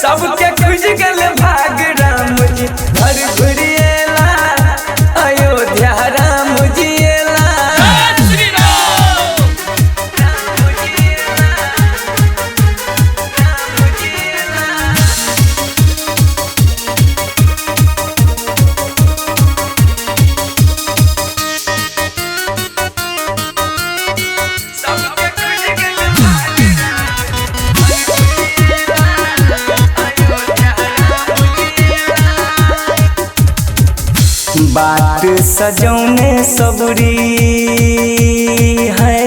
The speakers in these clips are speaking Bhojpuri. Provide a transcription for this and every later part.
सबके खुश गल भाग राम जी घर घुरिएला अयोध्या राम जी एला। बाट सजौने सबरी है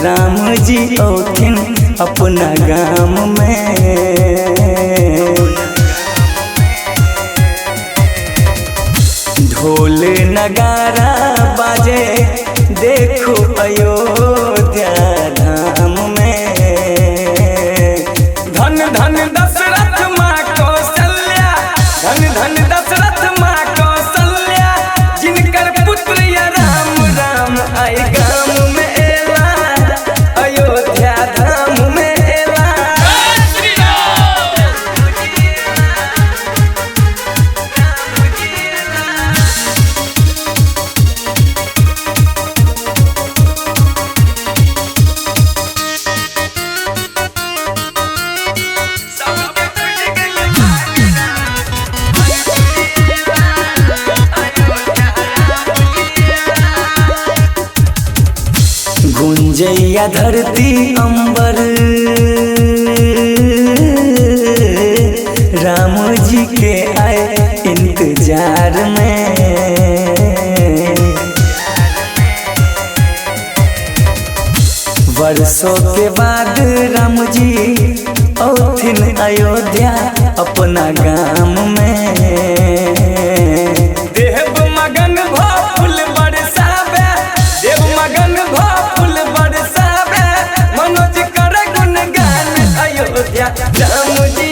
राम जी औथिन अपना गाम में। ढोल नगारा बाजे देखो अयोध्या धाम में। धन धन दशरथ माँ कौशल्या धन धन दशरथ माँ कौशल्या जिनकर पुत्र या राम राम आई गाम में एला अयोध्या धाम में एला। गुंजैया धरती अंबर राम जी के आए इंतजार में। वर्षों के बाद राम जी औथिन अयोध्या अपना गाम में। देव मगन भा फूल बरसावे देव मगन भा फूल बरसावे मनोज कर गुणगान अयोध्या राम जी।